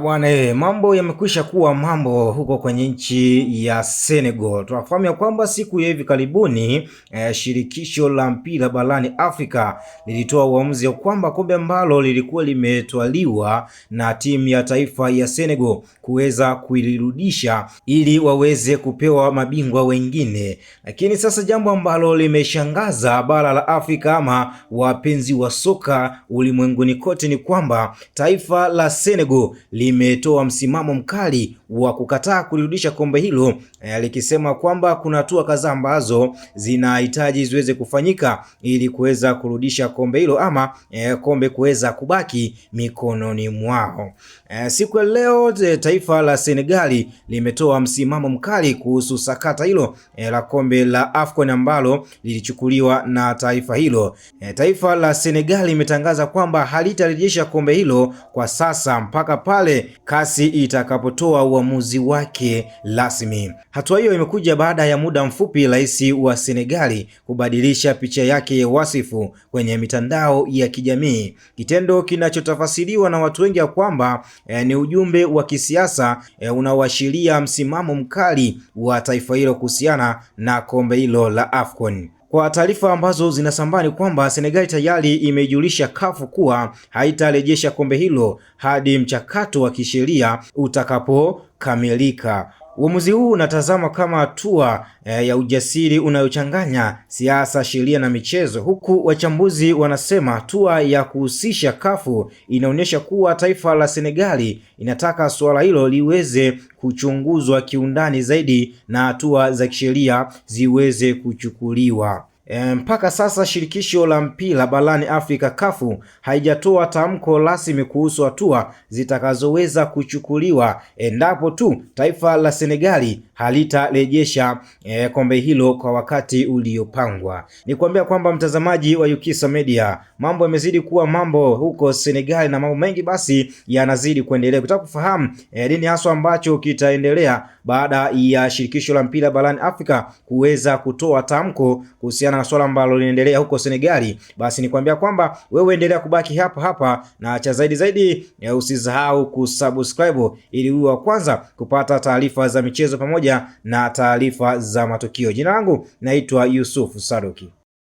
Bwana, mambo yamekwisha kuwa mambo huko kwenye nchi ya Senegal. Tunafahamu ya kwamba siku ya hivi karibuni shirikisho la mpira barani Afrika lilitoa uamuzi ya kwamba kombe ambalo lilikuwa limetwaliwa na timu ya taifa ya Senegal kuweza kuilirudisha ili waweze kupewa mabingwa wengine. Lakini sasa jambo ambalo limeshangaza bara la Afrika ama wapenzi wa soka ulimwenguni kote ni kwamba taifa la Senegal limetoa msimamo mkali wa kukataa kulirudisha kombe hilo, likisema kwamba kuna hatua kadhaa ambazo zinahitaji ziweze kufanyika ili kuweza kurudisha kombe hilo ama kombe kuweza kubaki mikononi mwao. Siku ya leo taifa la Senegali limetoa msimamo mkali kuhusu sakata hilo la kombe la AFCON ambalo lilichukuliwa na taifa hilo. Taifa la Senegali limetangaza kwamba halitarejesha kombe hilo kwa sasa mpaka pale kasi itakapotoa uamuzi wake rasmi. Hatua hiyo imekuja baada ya muda mfupi rais wa Senegali kubadilisha picha yake ya wasifu kwenye mitandao ya kijamii, kitendo kinachotafasiriwa na watu wengi ya kwamba ni ujumbe wa kisiasa unaoashiria msimamo mkali wa taifa hilo kuhusiana na kombe hilo la AFCON. Kwa taarifa ambazo zinasambaa ni kwamba Senegal tayari imejulisha CAF kuwa haitarejesha kombe hilo hadi mchakato wa kisheria utakapokamilika. Uamuzi huu unatazama kama hatua ya ujasiri unayochanganya siasa, sheria na michezo, huku wachambuzi wanasema hatua ya kuhusisha CAF inaonyesha kuwa taifa la Senegali inataka suala hilo liweze kuchunguzwa kiundani zaidi na hatua za kisheria ziweze kuchukuliwa. Mpaka sasa shirikisho la mpira barani Afrika CAF haijatoa tamko rasmi kuhusu hatua zitakazoweza kuchukuliwa endapo tu taifa la Senegali halitarejesha kombe hilo kwa wakati uliopangwa. Ni kuambia kwamba mtazamaji wa Yukisa Media, mambo yamezidi kuwa mambo huko Senegali na mambo mengi basi yanazidi kuendelea. Kutaka kufahamu nini haswa ambacho kitaendelea baada ya shirikisho la mpira barani Afrika kuweza kutoa tamko kuhusiana na swala ambalo linaendelea huko Senegali, basi nikwambia kwamba wewe endelea kubaki hapa na cha zaidi usisahau kusubscribe ili uwe wa kwanza kupata taarifa za michezo pamoja na taarifa za matukio. Jina langu naitwa Yusuf Sadoki.